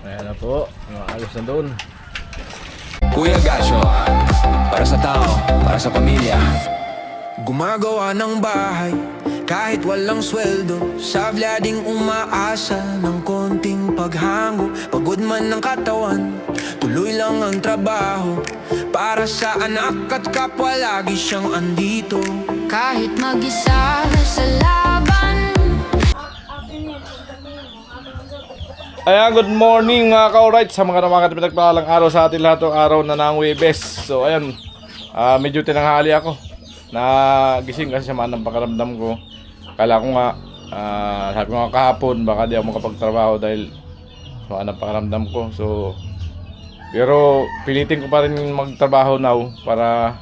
Ayan na po, ayos na doon. Kuya Gasyo, para sa tao, para sa pamilya. Gumagawa ng bahay, kahit walang sweldo. Sa vlading umaasa ng konting paghango. Pagod man ng katawan, tuloy lang ang trabaho. Para sa anak at kapwa, lagi siyang andito. Kahit mag-isa sa laban. Ayan, good morning mga ka-alright sa mga namakat pinagpalang araw sa atin lahat ng araw na ng Webes. So ayan, medyo tinanghali ako. Nagising kasi sama ng pakaramdam ko. Kala ko nga, sabi ko nga kahapon baka di ako makapagtrabaho dahil sama ng pakaramdam ko. So, pero pilitin ko pa rin magtrabaho now para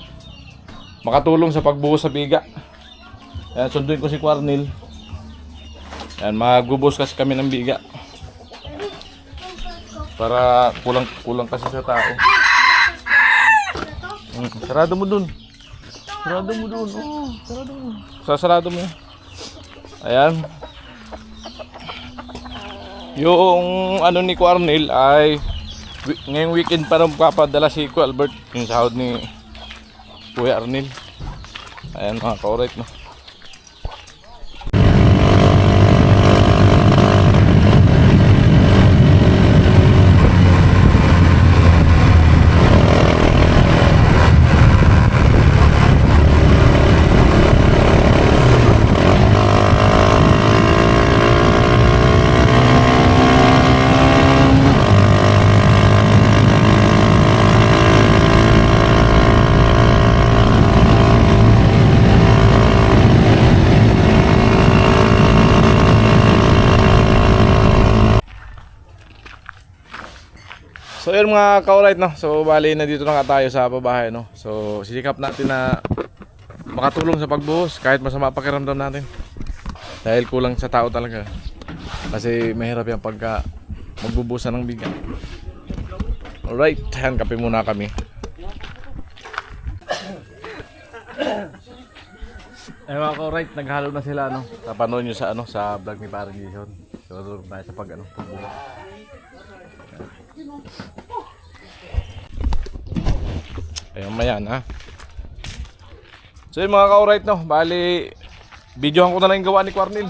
makatulong sa pagbuhos sa biga. Ayan, sunduin ko si Quarnil. Ayan, magbubuhos kasi kami ng biga. Para kulang kasi sa tao. Sarado mo dun. Sarado mo dun. Oh, sarado mo. Sasarado mo. Ayan. Yung ano ni Quarnil ay ngayong weekend para magpapadala si Kuya Albert yung sahod ni Kuya Arnil. Ayan mga ka-alright, no. So yun mga ka-alright, no. So bali na dito na nga tayo sa pabahay, no. So sisikap natin na makatulong sa pagbuhos kahit masama pakiramdam natin. Dahil kulang sa tao talaga. Kasi mahirap yung pagka magbubuhusan ng biga. Alright, yan, kape muna kami. Ay mga ka-alright, naghalo na sila, no. Napanood nyo sa ano sa vlog ni Parang Jason. So tulong tayo sa pagbuhos. Ayun mayan ha. So yung mga ka-alright, no, bali videohan ko na lang yung gawa ni Quarnil.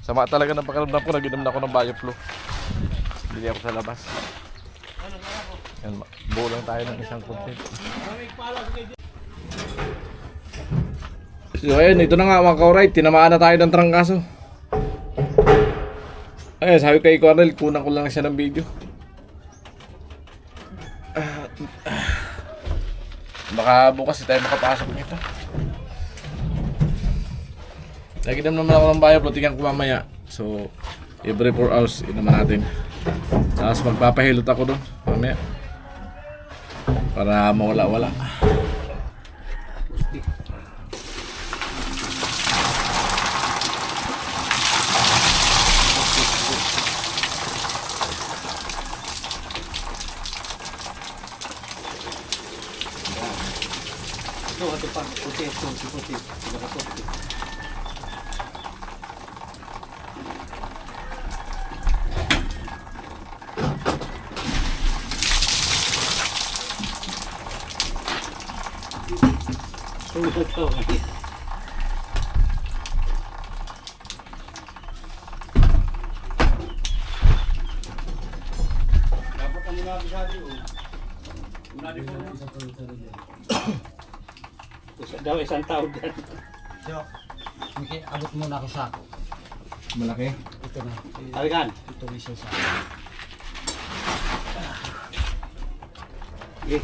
Sama talaga ng pakiramdam ko, nag-inom na ako ng Bioflow. Bili ako sa labas. Yan, buo lang tayo ng isang content. So ayun, ito na nga mga ka-alright, tinamaan na tayo ng trangkaso. Ayun, sabi kay Quarnil, kunan ko lang siya ng video. Baka bukas tayo makapasok nito. Lagi naman ako ng Bioflow, tingnan ko mamaya. So, every 4 hours, inaman natin. Tapos magpapahilot ako doon mamaya. Para mawala-wala. Ito pa, puti. Pinakaputi. Dapat ang nabisado o. Unadi po na. Daw isang taon dyan. So, abot muna ako sa Malaki? ito na. Halikan. Ito isa sa Okay.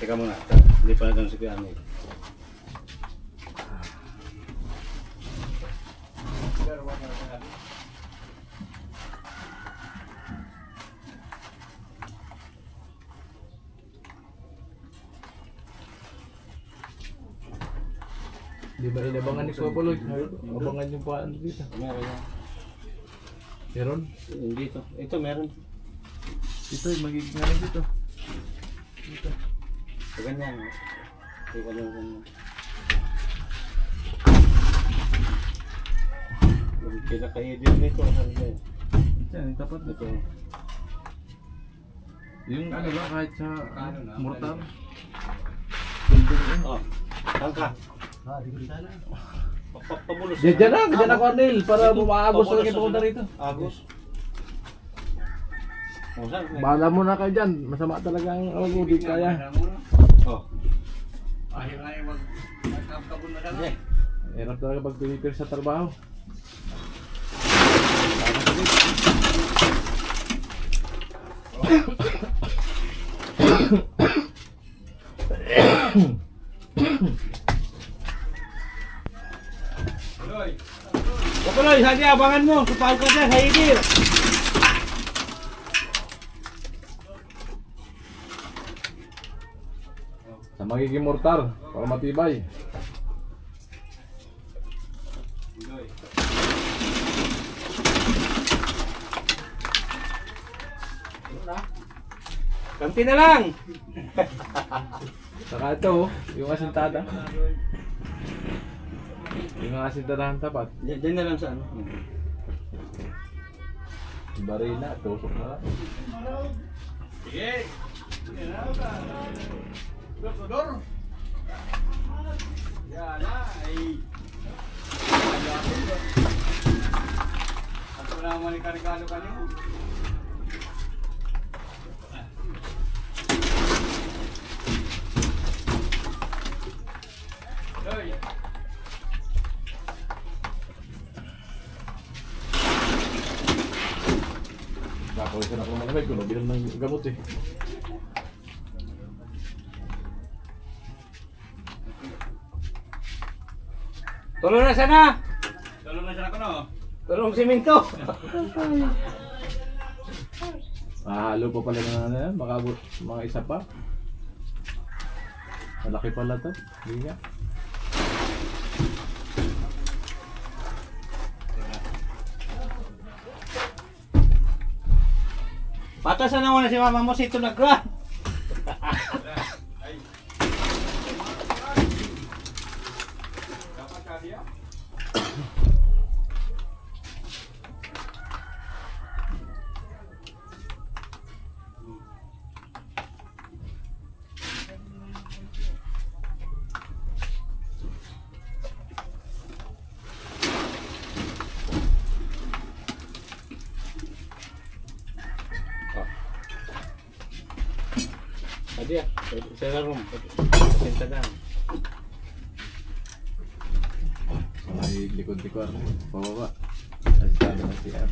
Teka muna. Hindi pa natin si Kuya Amir. Di ba inabangan ni Kuya Paloy? Abangan yung paan dito. Meron yan. Meron? Dito. Ito meron. Ito yung magiging ano dito. Dito. So, ganyan. Teka lang. Pinaka-edit nito. Yan, tapat na Ito. yung ano ba, kahit sa mortar. Oh. Tangka. Pabulos. Diyan na, Cornel, para maagos talaga ito punta rito. Agos. Oh, saan? Bahala mo na kayo dyan, masama talaga ang di kaya. Oh. Ayaw nga yung magkabon na lang. Hirap talaga pag pinipir sa trabaho. Kapaloy, hadi abangan mo. Kapal ka dyan, haigil. Sa magiging mortar, para matibay. Kanti na lang. Saka ito, yung asintada. Yung asintadahan tapat. Diyan na lang sa ano. Barina, tusok na lang. Sige. Yan na. Ako naman ni karigalo kanyo. Hoy. Nakawisan ako malamig ko, nabilang ng gamot eh. Tulong na sana. Tulong na sana ko no. Tulong siminto. Halo pa pala ng ano yan, makabot mga isa pa. Malaki pala to, hindi nga. Patasan na muna si mama mo si Tunagran. Adi ya, sa room. Pinta down. So may likod-likod, pababa. Asintado ng CR.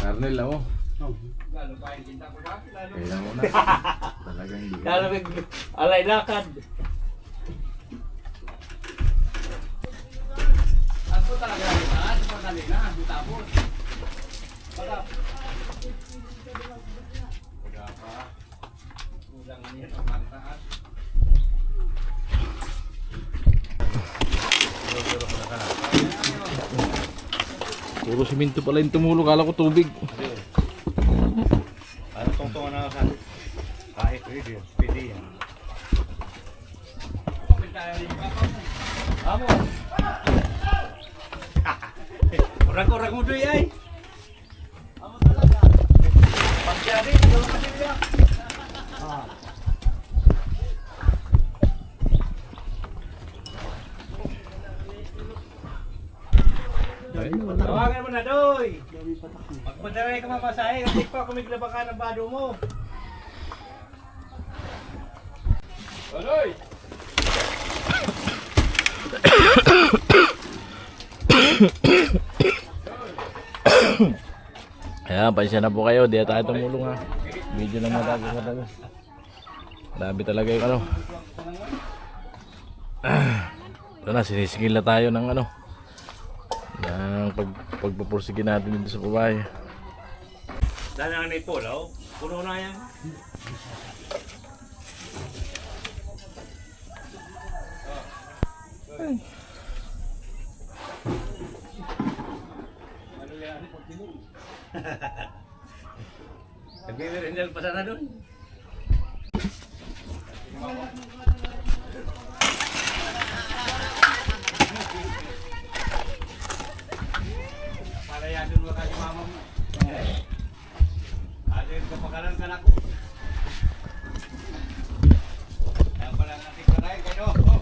Karnel ako. Kailan mo na. Talagang hindi ka. Lalo alay lakad. Ako talaga lahat, madali na, tapos. Wala. Wala pa. Kulang niya ang mantaas. Puro siminto pala yung tumulo, kala ko tubig. Ano tungtong na sa kahit video, pwede yan. Amo. Kurang-kurang mo doy ay. Amo talaga. Pagkari, dalawa kasi niya. Tawagan mo na doy. Magpadaray ka mapasahe kasi pa kumiglaba ka ng bado mo. Aloy! Ayan, pansya na po kayo. Di tayo tumulong ha. Medyo na matagos. Grabe talaga yung ano. Ito na, sinisigil na tayo ng ano. Ng pagpupursige natin dito sa babae. Dahil ang naipulaw, puno na yan. Nagbibirinal pa sana doon. Para yan doon wala si mama mo. Adin kapakanan ka na ko. Ayan pala natin kanay kayo. Oh.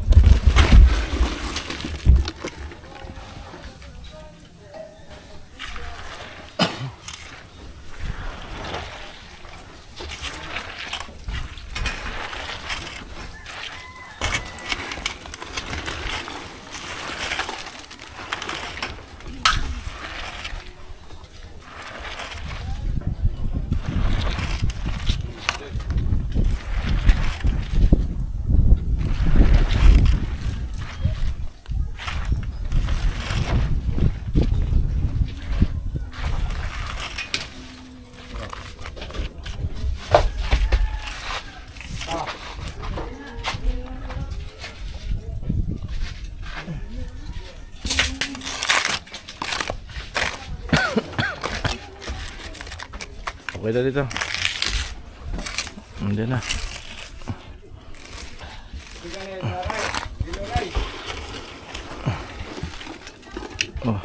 Okay na dito. Hindi na. Oh.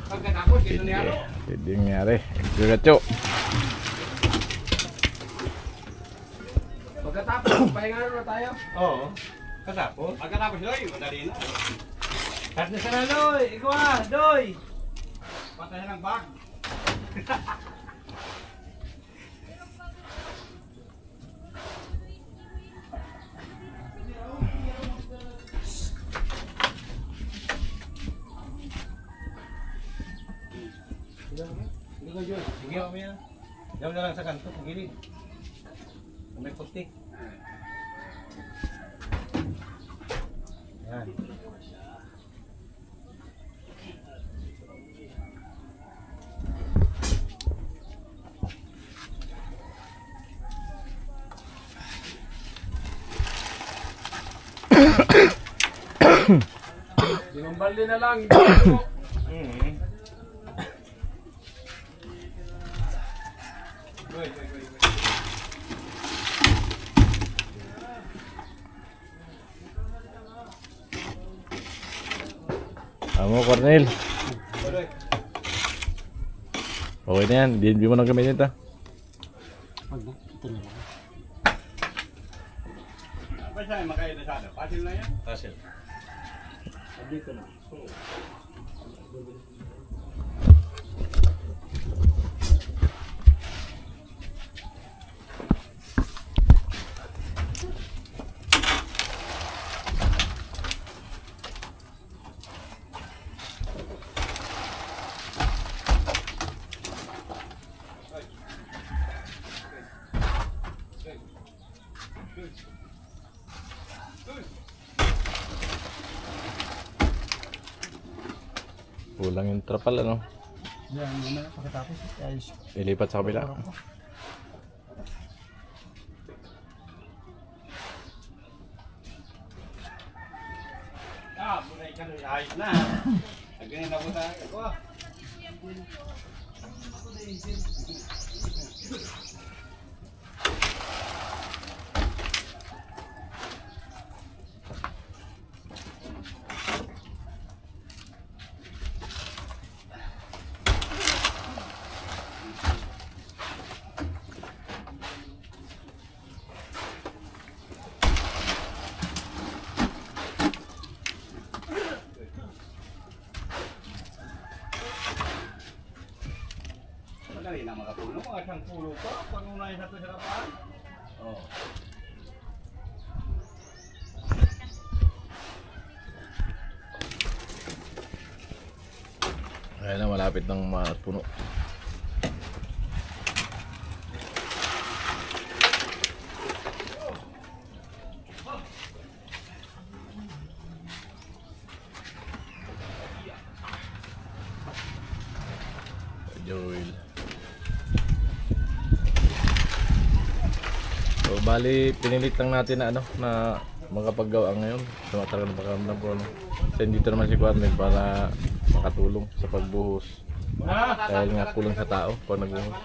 Pagkatapos, dito niya. Hindi nangyari. Gagatyo. Pagkatapos, pahinga na tayo. Oo. Kasapos? Pagkatapos, Doy, madali na. Kat na sana, Doy. Ikaw ah, Doy. Patay na ng bag. Sige ko, Joy. Sige, mamaya. Diyan na lang sa kanto, pagilid. May puti. Yan. Limang balde na lang. Amo, Cornel. Okay na yan. Hindi mo nang gamitin ito. Apa siya makain na sana? Pasil na yan? Pasil. Dito na. Kulang yung trapal, ano? Yan, yun na. Pagkatapos, ayos. Ilipat sa kabila. Ah, bunay ka na. Ayos na. Ganyan na po tayo. Oh. Madali na makapuno. Mga isang pulo pa. Pangunay sa ito sa kapaan. Oh. Ayan na, malapit ng puno. Joel. So, bali, pinilit lang natin na na makapaggawa ngayon. Tumatagal na pakiramdam ko Kasi dito naman si Carmen para makatulong sa pagbuhos. Dahil nga kulang sa tao pag nagbuhos.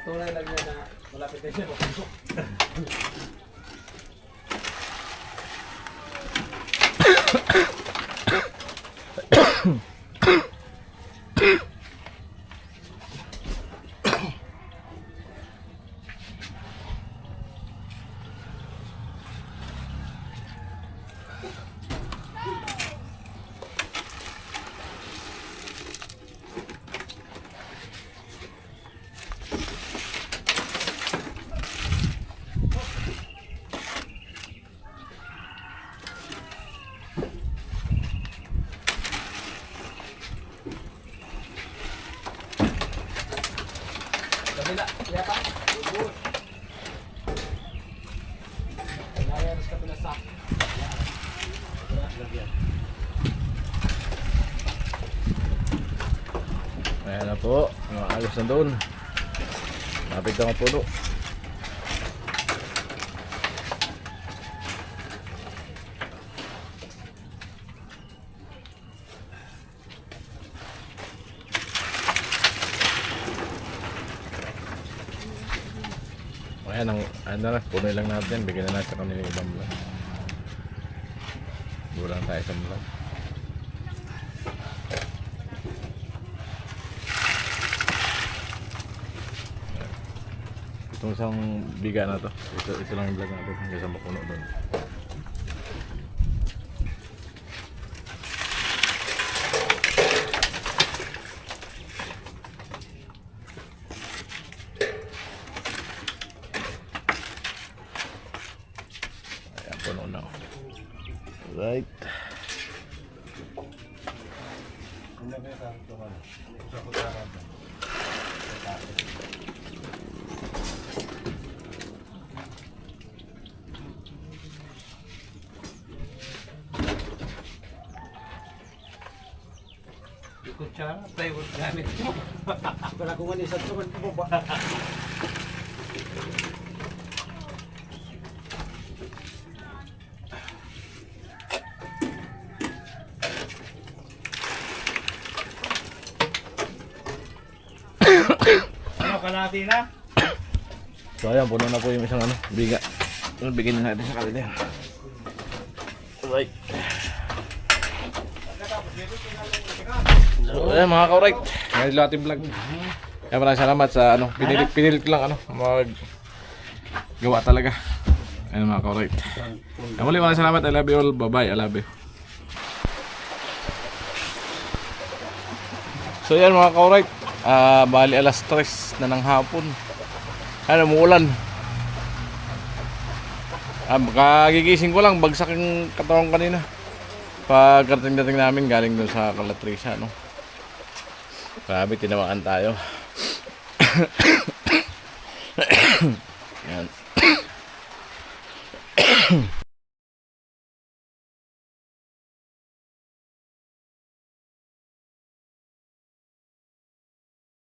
Tunay lang yan na malapit na siya. Kabila, siya pa. Good. Kaya sa kabila sa. Ayan na po, ayos na doon. Lapit na ang puno. Ayan, ano na, punoy lang natin. Bigyan na natin sa kanila ibang vlog. Bulang tayo sa vlog. Itong isang biga na to. Ito lang yung vlog natin hanggang sa mapuno doon. Ayan, puno na. Right. Kutsara, plywood gamit mo. Para kung ano isang tuman mo ba? Ano, kalahati na? So ayan, puno na po yung isang biga. Bigyan na natin sa kanila. Right. So ayan mga ka-right, ngayon lang ating vlog. Kaya maraming salamat sa pinilit ko lang mag gawa talaga. Ayan mga ka-right. Kaya muli maraming salamat, I love you all, bye bye, I love you. So yan mga ka-right, bali alas 3 na ng hapon. Ano, umuulan. Kagigising ko lang, bagsak yung katawan kanina. Pagkarating-dating namin galing doon sa Calatrisa, no. Grabe, tinawakan tayo.